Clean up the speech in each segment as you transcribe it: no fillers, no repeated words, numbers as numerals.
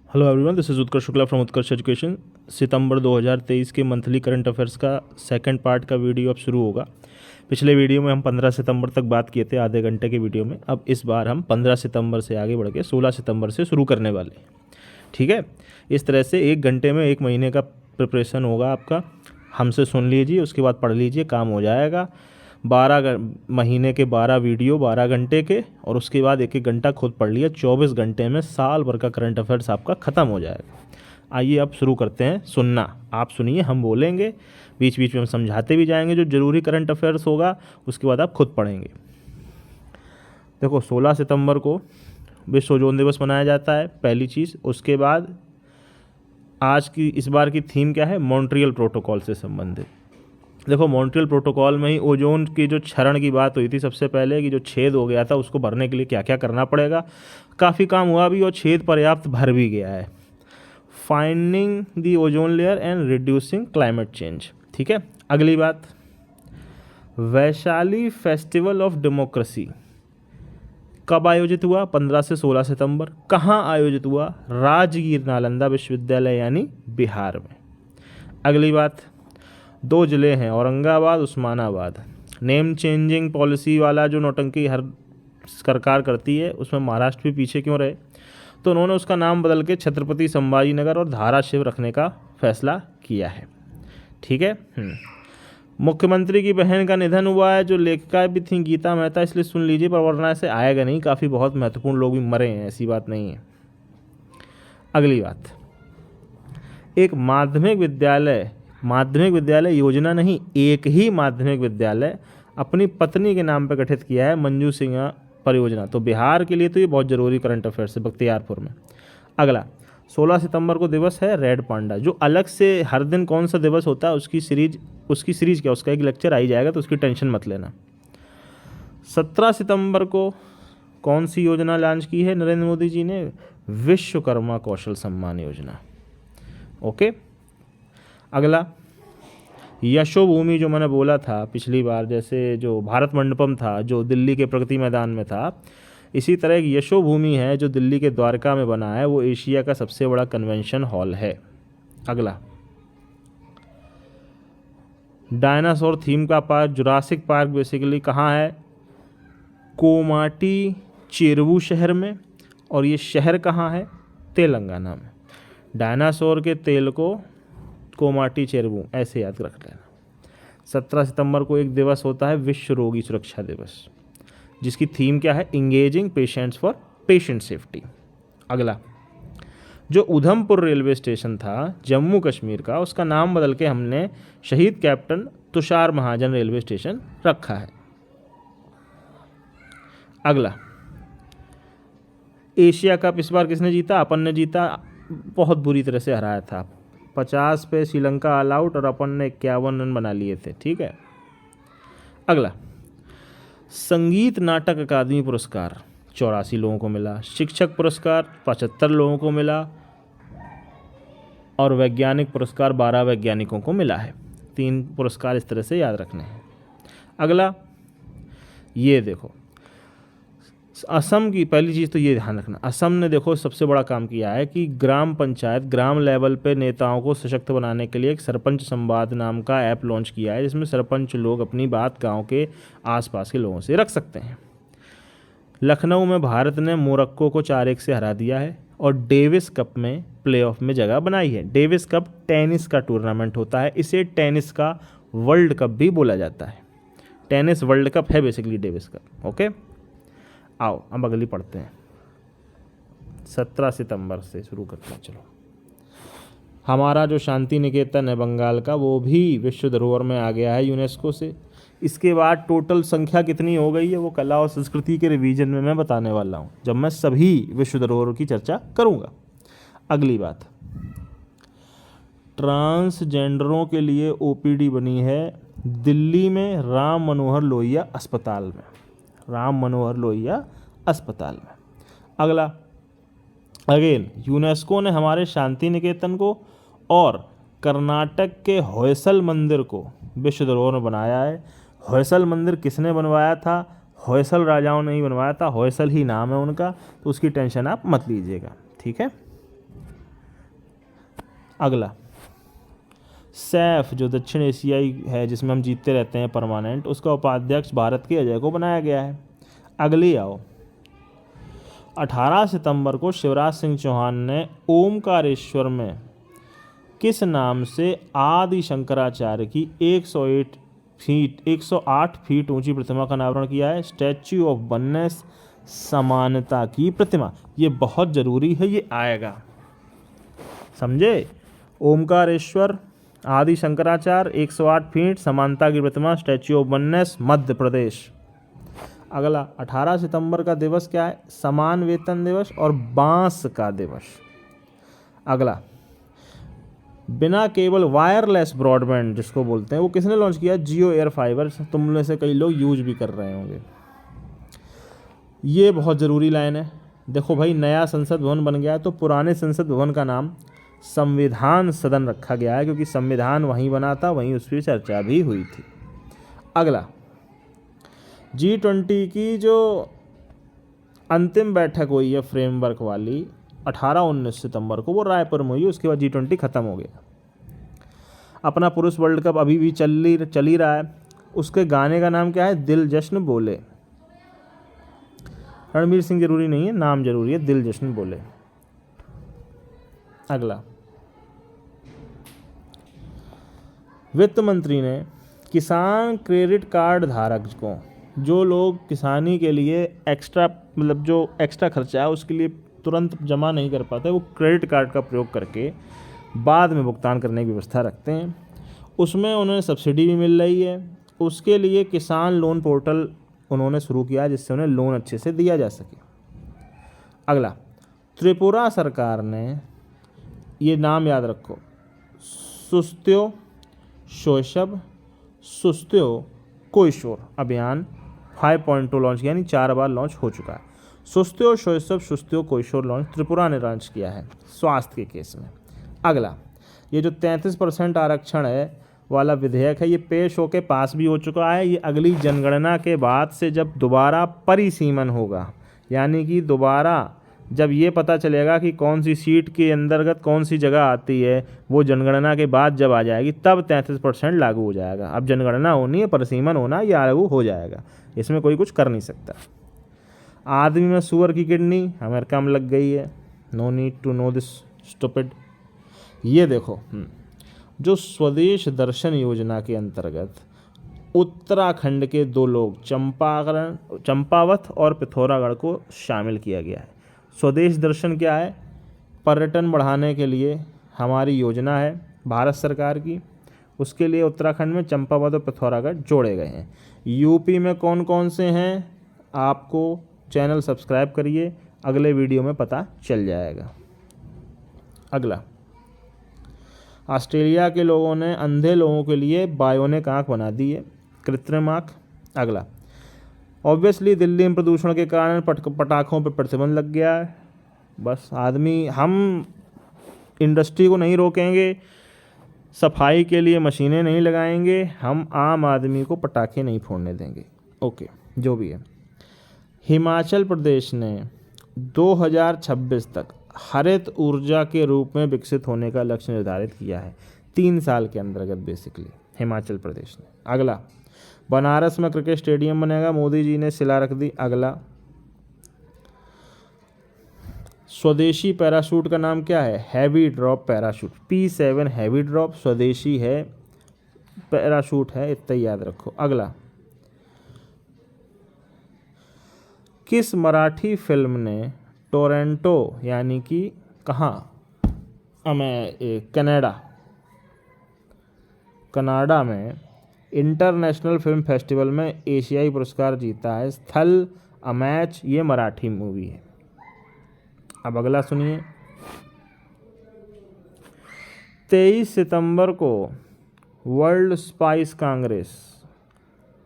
Hello everyone, this is Utkarsh Shukla from Utkarsh education. सितंबर 2023 के monthly current affairs का सेकंड पार्ट का वीडियो अब शुरू होगा। पिछले वीडियो में हम 15 सितंबर तक बात किए थे, आधे घंटे के वीडियो में। अब इस बार हम 15 सितंबर से आगे बढ़ के 16 सितंबर से शुरू करने वाले हैं। ठीक है, इस तरह से 1 घंटे में 1 महीने का प्रिपरेशन होगा आपका। हमसे सुन लीजिए, उसके बाद पढ़ लीजिए, काम हो जाएगा। 12 महीने के 12 वीडियो 12 घंटे के, और उसके बाद 1-1 घंटा खुद पढ़ लिया। 24 घंटे में साल भर का करंट अफेयर्स आपका ख़त्म हो जाएगा। आइए अब शुरू करते हैं। सुनना, आप सुनिए, हम बोलेंगे, बीच बीच में हम समझाते भी जाएंगे। जो ज़रूरी करंट अफेयर्स होगा उसके बाद आप खुद पढ़ेंगे। देखो, 16 सितंबर को विश्व ओजोन दिवस मनाया जाता है, पहली चीज़। उसके बाद आज की इस बार की थीम क्या है? मॉन्ट्रियल प्रोटोकॉल से संबंधित। देखो, मॉन्ट्रियल प्रोटोकॉल में ही ओजोन की जो क्षरण की बात हुई थी सबसे पहले, कि जो छेद हो गया था उसको भरने के लिए क्या क्या करना पड़ेगा। काफ़ी काम हुआ भी और छेद पर्याप्त भर भी गया है। Finding the ozone layer and reducing climate change. ठीक है, अगली बात, वैशाली फेस्टिवल ऑफ डेमोक्रेसी कब आयोजित हुआ? 15 से 16 सितंबर। कहाँ आयोजित हुआ? राजगीर नालंदा विश्वविद्यालय यानी बिहार में। अगली बात, 2 ज़िले हैं, Aurangabad Osmanabad. Name changing policy वाला जो नौटंकी हर सरकार करती है, उसमें महाराष्ट्र भी पीछे क्यों रहे? तो उन्होंने उसका नाम बदल के छत्रपति संभाजी नगर और धाराशिव रखने का फैसला किया है। ठीक है। मुख्यमंत्री की बहन का निधन हुआ है, जो लेखिका भी थी गीता मेहता, इसलिए सुन लीजिए, पर वरना ऐसे आएगा नहीं। काफ़ी बहुत महत्वपूर्ण लोग भी मरे हैं, ऐसी बात नहीं है। अगली बात, एक माध्यमिक विद्यालय योजना नहीं, एक ही माध्यमिक विद्यालय अपनी पत्नी के नाम पर गठित किया है, मंजू सिंह परियोजना। तो बिहार के लिए तो ये बहुत ज़रूरी करंट अफेयर्स है, बख्तियारपुर में। अगला, 16 सितंबर को दिवस है रेड पांडा। जो अलग से हर दिन कौन सा दिवस होता है उसकी सीरीज क्या, उसका एक लेक्चर आ ही जाएगा, तो उसकी टेंशन मत लेना। 17 सितंबर को कौन सी योजना लॉन्च की है नरेंद्र मोदी जी ने? विश्वकर्मा कौशल सम्मान योजना। ओके। अगला, यशोभूमि, जो मैंने बोला था पिछली बार, जैसे जो भारत मंडपम था जो दिल्ली के प्रगति मैदान में था, इसी तरह एक यशोभूमि है जो दिल्ली के द्वारका में बना है, वो एशिया का सबसे बड़ा कन्वेंशन हॉल है। अगला, डायनासोर थीम का पार्क, जुरासिक पार्क बेसिकली कहाँ है? कोमाटी चेरुवु शहर में। और ये शहर कहाँ है? तेलंगाना में। डायनासोर के तेल को कोमाटी चेरुवु ऐसे याद रख लेना। 17 सितंबर को एक दिवस होता है विश्व रोगी सुरक्षा दिवस, जिसकी थीम क्या है? Engaging patients for patient safety. अगला, जो उधमपुर रेलवे स्टेशन था जम्मू कश्मीर का, उसका नाम बदल के हमने शहीद कैप्टन तुषार महाजन रेलवे स्टेशन रखा है। अगला, एशिया कप इस बार किसने जीता? अपन ने जीता, बहुत बुरी तरह से हराया था। 50 पे श्रीलंका ऑल आउट और अपन ने 51 रन बना लिए थे। ठीक है। अगला, संगीत नाटक अकादमी पुरस्कार 84 लोगों को मिला, शिक्षक पुरस्कार 75 लोगों को मिला, और वैज्ञानिक पुरस्कार 12 वैज्ञानिकों को मिला है। 3 पुरस्कार इस तरह से याद रखने हैं। अगला, ये देखो, असम की पहली चीज़ तो ये ध्यान रखना, असम ने देखो सबसे बड़ा काम किया है कि ग्राम पंचायत, ग्राम लेवल पे नेताओं को सशक्त बनाने के लिए एक सरपंच संवाद नाम का ऐप लॉन्च किया है, जिसमें सरपंच लोग अपनी बात गांव के आसपास के लोगों से रख सकते हैं। लखनऊ में भारत ने मोरक्को को 4-1 से हरा दिया है और डेविस कप में प्लेऑफ में जगह बनाई है। डेविस कप टेनिस का टूर्नामेंट होता है, इसे टेनिस का वर्ल्ड कप भी बोला जाता है। टेनिस वर्ल्ड कप है बेसिकली डेविस कप। ओके, आओ अब अगली पढ़ते हैं। 17 सितंबर से शुरू करते हैं। चलो, हमारा जो शांति निकेतन है बंगाल का, वो भी विश्व धरोहर में आ गया है यूनेस्को से। इसके बाद टोटल संख्या कितनी हो गई है वो कला और संस्कृति के रिवीजन में मैं बताने वाला हूँ, जब मैं सभी विश्व धरोहरों की चर्चा करूँगा। अगली बात, ट्रांसजेंडरों के लिए ओपीडी बनी है दिल्ली में राम मनोहर लोहिया अस्पताल में। राम मनोहर लोहिया अस्पताल में। अगला, अगेन यूनेस्को ने हमारे शांति निकेतन को और कर्नाटक के होयसल मंदिर को विश्व धरोहर में बनाया है। होयसल मंदिर किसने बनवाया था? होयसल राजाओं ने ही बनवाया था, होयसल ही नाम है उनका, तो उसकी टेंशन आप मत लीजिएगा। ठीक है। अगला, सैफ जो दक्षिण एशियाई है जिसमें हम जीतते रहते हैं परमानेंट, उसका उपाध्यक्ष भारत के अजय को बनाया गया है। अगली आओ, 18 सितंबर को शिवराज सिंह चौहान ने ओमकारेश्वर में किस नाम से आदि शंकराचार्य की 108 फीट ऊंची प्रतिमा का अनावरण किया है? स्टैच्यू ऑफ वननेस, समानता की प्रतिमा। ये बहुत ज़रूरी है, ये आएगा, समझे। ओमकारेश्वर, आदि शंकराचार्य, 108 फीट, समानता की प्रतिमा, statue of oneness, Madhya Pradesh. अगला, 18 सितंबर का दिवस क्या है? समान वेतन दिवस और बांस का दिवस। अगला, बिना केबल वायरलेस ब्रॉडबैंड जिसको बोलते हैं, वो किसने लॉन्च किया? जियो एयर फाइबर। तुम में से कई लोग यूज भी कर रहे होंगे। ये बहुत ज़रूरी लाइन है। देखो भाई, नया संसद भवन बन गया है तो पुराने संसद भवन का नाम संविधान सदन रखा गया है, क्योंकि संविधान वहीं बना था, वहीं उस पर चर्चा भी हुई थी। अगला, G20 की जो अंतिम बैठक हुई है फ्रेमवर्क वाली 18-19 सितंबर को, वो रायपुर में हुई। उसके बाद G20 ख़त्म हो गया। अपना पुरुष वर्ल्ड कप अभी भी चल ही रहा है। उसके गाने का नाम क्या है? दिल जश्न बोले। रणवीर सिंह जरूरी नहीं है, नाम जरूरी है, दिल जश्न बोले। अगला, वित्त मंत्री ने किसान क्रेडिट कार्ड धारक को, जो लोग किसानी के लिए एक्स्ट्रा मतलब जो एक्स्ट्रा खर्चा है उसके लिए तुरंत जमा नहीं कर पाते, वो क्रेडिट कार्ड का प्रयोग करके बाद में भुगतान करने की व्यवस्था रखते हैं। उसमें उन्हें सब्सिडी भी मिल रही है। उसके लिए किसान लोन पोर्टल उन्होंने शुरू किया जिससे उन्हें लोन अच्छे से दिया जा सके। अगला, त्रिपुरा सरकार ने, ये नाम याद रखो, सुस्त्यो शैशव सुस्त्यो किशोर अभियान 5.2 लॉन्च किया, यानी 4 बार लॉन्च हो चुका है। सुस्त्यो शैशव सुस्त्यो किशोर लॉन्च त्रिपुरा ने लॉन्च किया है स्वास्थ्य के केस में। अगला, ये जो 33% आरक्षण है वाला विधेयक है, ये पेश होके पास भी हो चुका है। ये अगली जनगणना के बाद से जब दोबारा परिसीमन होगा, यानी कि दोबारा जब ये पता चलेगा कि कौन सी सीट के अंतर्गत कौन सी जगह आती है, वो जनगणना के बाद जब आ जाएगी तब 33% लागू हो जाएगा। अब जनगणना होनी है, परिसीमन होना, ये लागू हो जाएगा, इसमें कोई कुछ कर नहीं सकता। आदमी में सूअर की किडनी अमेरिका में लग गई है। No need to know this stupid. ये देखो, जो स्वदेश दर्शन योजना के अंतर्गत उत्तराखंड के 2 लोग चंपावत और पिथौरागढ़ को शामिल किया गया है। स्वदेश दर्शन क्या है? पर्यटन बढ़ाने के लिए हमारी योजना है भारत सरकार की। उसके लिए उत्तराखंड में चंपावत और पिथौरागढ़ जोड़े गए हैं। यूपी में कौन कौन से हैं, आपको चैनल सब्सक्राइब करिए, अगले वीडियो में पता चल जाएगा। अगला, ऑस्ट्रेलिया के लोगों ने अंधे लोगों के लिए बायोनिक आँख बना दी है, कृत्रिम आँख। अगला, ऑब्वियसली दिल्ली में प्रदूषण के कारण पटाखों पर प्रतिबंध लग गया है। बस आदमी, हम इंडस्ट्री को नहीं रोकेंगे, सफाई के लिए मशीनें नहीं लगाएंगे, हम आम आदमी को पटाखे नहीं फोड़ने देंगे। ओके, जो भी है। हिमाचल प्रदेश ने 2026 तक हरित ऊर्जा के रूप में विकसित होने का लक्ष्य निर्धारित किया है, 3 साल के अंतर्गत बेसिकली हिमाचल प्रदेश ने। अगला, बनारस में क्रिकेट स्टेडियम बनेगा, मोदी जी ने शिला रख दी। अगला, स्वदेशी पैराशूट का नाम क्या है? Heavy drop parachute, P7 heavy drop, स्वदेशी है, पैराशूट है, इतना याद रखो। अगला, किस मराठी फिल्म ने टोरंटो यानी कि कहाँ, कनाडा में इंटरनेशनल फिल्म फेस्टिवल में एशियाई पुरस्कार जीता है? स्थल अ मैच, ये मराठी मूवी है। अब अगला सुनिए, 23 सितंबर को वर्ल्ड स्पाइस कांग्रेस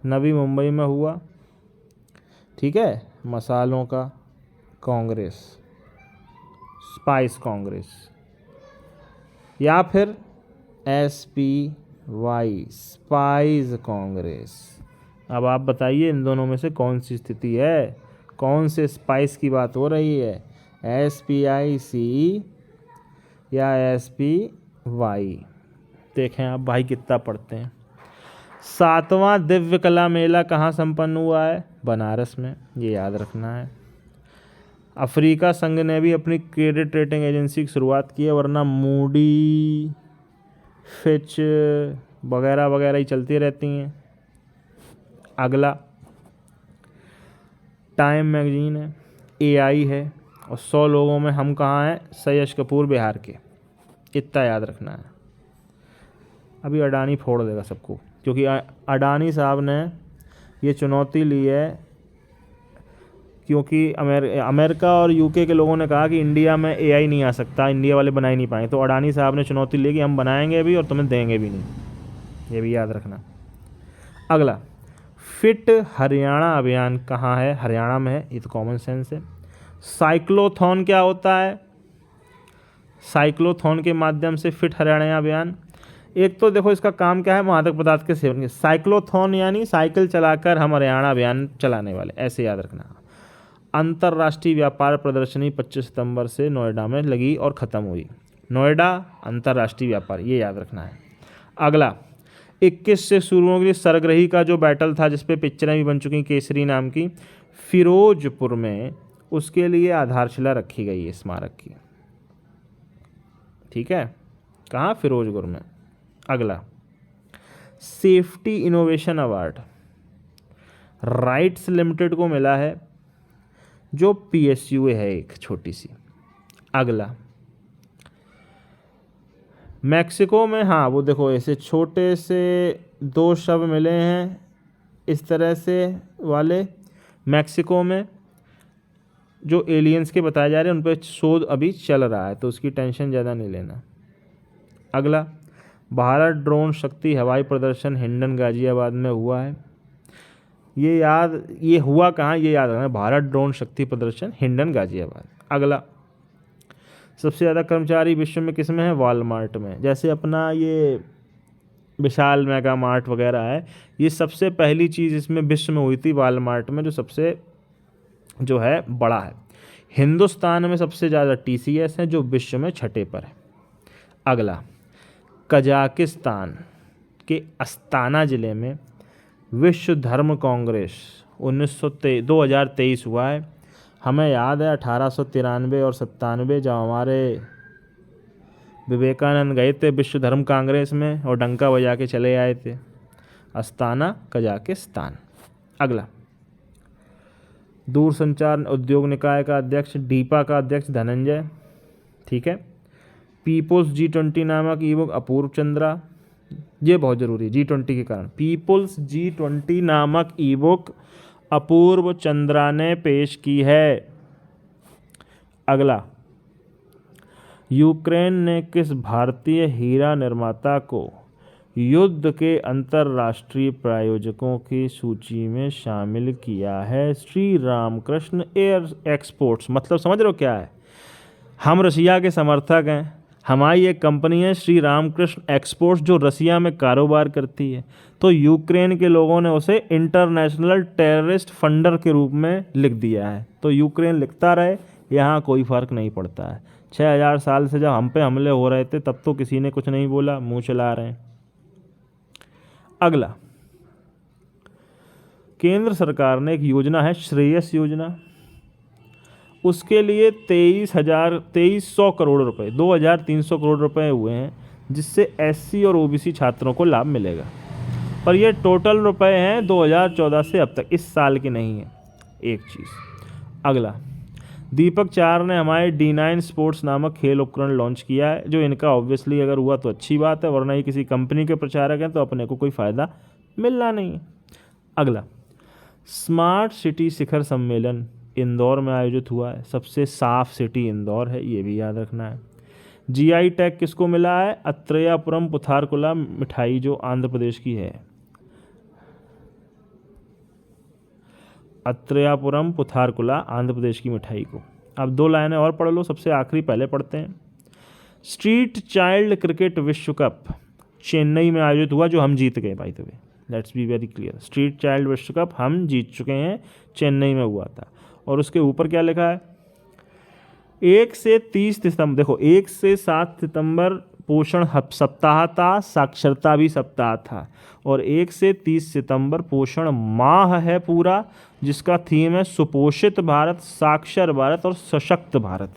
नवी मुंबई में हुआ, ठीक है, मसालों का कांग्रेस, स्पाइस कांग्रेस, या फिर SPY स्पाइस कांग्रेस। अब आप बताइए इन दोनों में से कौन सी स्थिति है, कौन से स्पाइस की बात हो रही है, SPIC या SPY? वाई। देखें आप भाई कितना पढ़ते हैं। 7वां दिव्य कला मेला कहाँ संपन्न हुआ है? बनारस में, ये याद रखना है। अफ्रीका संघ ने भी अपनी क्रेडिट रेटिंग एजेंसी की शुरुआत की है, वरना मूडी, फिच वगैरह वगैरह ही चलती रहती हैं। अगला टाइम मैगजीन है, एआई है, और 100 लोगों में हम कहाँ हैं? सैयद कपूर बिहार के। इतना याद रखना है। अभी अडानी फोड़ देगा सबको, क्योंकि अडानी साहब ने ये चुनौती ली है, क्योंकि अमेरिका और यूके के लोगों ने कहा कि इंडिया में एआई नहीं आ सकता, इंडिया वाले बना ही नहीं पाए। तो अडानी साहब ने चुनौती ली कि हम बनाएंगे भी और तुम्हें देंगे भी नहीं। ये भी याद रखना। अगला फिट हरियाणा अभियान कहाँ है? हरियाणा में है, ये तो कॉमन सेंस है। साइक्लोथॉन क्या होता है? साइक्लोथॉन के माध्यम से फिट हरियाणा अभियान, एक तो देखो इसका काम क्या है? मादक पदार्थ के सेवन के। साइक्लोथॉन यानी साइकिल चलाकर हम हरियाणा अभियान चलाने वाले, ऐसे याद रखना। अंतर्राष्ट्रीय व्यापार प्रदर्शनी 25 सितंबर से नोएडा में लगी और ख़त्म हुई। नोएडा अंतर्राष्ट्रीय व्यापार, ये याद रखना है। अगला 21 से शुरू होगी सरग्रही का जो बैटल था, जिसपे पिक्चरें भी बन चुकी, केसरी नाम की, फिरोजपुर में, उसके लिए आधारशिला रखी गई है स्मारक की। ठीक है, कहाँ? फिरोजपुर में। अगला safety innovation award rights limited को मिला है, जो पीएसयू है एक छोटी सी। अगला मैक्सिको में, हाँ वो देखो ऐसे छोटे से 2 शव मिले हैं इस तरह से वाले मैक्सिको में, जो एलियंस के बताए जा रहे हैं, उन पर शोध अभी चल रहा है, तो उसकी टेंशन ज़्यादा नहीं लेना। अगला भारत ड्रोन शक्ति हवाई प्रदर्शन हिंडन गाजियाबाद में हुआ है। ये हुआ कहाँ? ये याद रखना, भारत ड्रोन शक्ति प्रदर्शन हिंडन गाजियाबाद। अगला सबसे ज़्यादा कर्मचारी विश्व में किस में है? वॉलमार्ट में। जैसे अपना ये विशाल मेगा मार्ट वगैरह है, ये सबसे पहली चीज़ इसमें विश्व में हुई थी वॉलमार्ट में, जो सबसे जो है बड़ा है। हिंदुस्तान में सबसे ज़्यादा टीसीएस है, जो विश्व में 6ठे पर है। अगला कजाकिस्तान के अस्ताना ज़िले में विश्व धर्म कांग्रेस 2023 हुआ है। हमें याद है 1893 और 97 जब हमारे विवेकानंद गए थे विश्व धर्म कांग्रेस में और डंका बजा के चले आए थे। Astana Kazakhstan. अगला दूरसंचार उद्योग निकाय का अध्यक्ष, डीपा का अध्यक्ष धनंजय। ठीक है। पीपुल्स G20 नामक ईबुक अपूर्व चंद्रा, ये बहुत ज़रूरी है G20 के कारण। पीपुल्स G20 नामक ईबुक अपूर्व चंद्रा ने पेश की है। अगला यूक्रेन ने किस भारतीय हीरा निर्माता को युद्ध के अंतर्राष्ट्रीय प्रायोजकों की सूची में शामिल किया है? Shri Ramakrishna air exports. मतलब समझ रहे हो क्या है? हम रसिया के समर्थक हैं, हमारी एक कंपनी है श्री रामकृष्ण एक्सपोर्ट्स जो रसिया में कारोबार करती है, तो यूक्रेन के लोगों ने उसे इंटरनेशनल टेररिस्ट फंडर के रूप में लिख दिया है। तो यूक्रेन लिखता रहे, यहाँ कोई फ़र्क नहीं पड़ता है। 6000 साल से जब हम पे हमले हो रहे थे तब तो किसी ने कुछ नहीं बोला, मुंह चला रहे हैं। अगला केंद्र सरकार ने एक योजना है श्रेयस योजना, उसके लिए 2300 करोड़ रुपए 2300 करोड़ रुपए हुए हैं, जिससे एससी और ओबीसी छात्रों को लाभ मिलेगा। पर ये टोटल रुपए हैं 2014 से अब तक, इस साल की नहीं है एक चीज़। अगला दीपक चार ने हमारे D9 स्पोर्ट्स नामक खेल उपकरण लॉन्च किया है, जो इनका ऑब्वियसली अगर हुआ तो अच्छी बात है, वरना ये किसी कंपनी के प्रचारक हैं तो अपने को कोई फ़ायदा मिलना नहीं है। अगला स्मार्ट सिटी शिखर सम्मेलन इंदौर में आयोजित हुआ है। सबसे साफ सिटी इंदौर है, ये भी याद रखना है। जीआई टैग किसको मिला है? अत्रेयापुरम पुथारकुला मिठाई जो आंध्र प्रदेश की है। अत्रेयापुरम पुथारकुला आंध्र प्रदेश की मिठाई को। अब 2 लाइनें और पढ़ लो, सबसे आखिरी पहले पढ़ते हैं। स्ट्रीट चाइल्ड क्रिकेट विश्व कप चेन्नई में आयोजित हुआ, जो हम जीत गए। By the way, let's be very clear, street child विश्व कप हम जीत चुके हैं, चेन्नई में हुआ था। और उसके ऊपर क्या लिखा है? 1 से 30 सितंबर, देखो 1 से 7 सितंबर पोषण सप्ताह था, साक्षरता भी सप्ताह था। और 1 से 30 सितंबर पोषण माह है पूरा, जिसका थीम है सुपोषित भारत, साक्षर भारत और सशक्त भारत।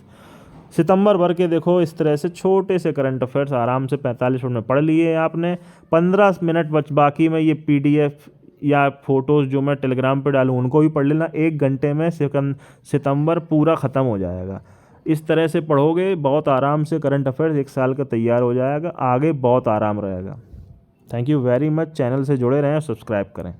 सितंबर भर के देखो इस तरह से छोटे से करंट अफेयर्स आराम से 45 मिनट में पढ़ लिए आपने। 15 मिनट बाकी में ये PDF या फोटोज़ जो मैं टेलीग्राम पे डालूँ उनको भी पढ़ लेना। 1 घंटे में सितंबर पूरा ख़त्म हो जाएगा। इस तरह से पढ़ोगे बहुत आराम से करंट अफेयर्स 1 साल का तैयार हो जाएगा, आगे बहुत आराम रहेगा। Thank you very much. Channel से जुड़े रहें, सब्सक्राइब करें।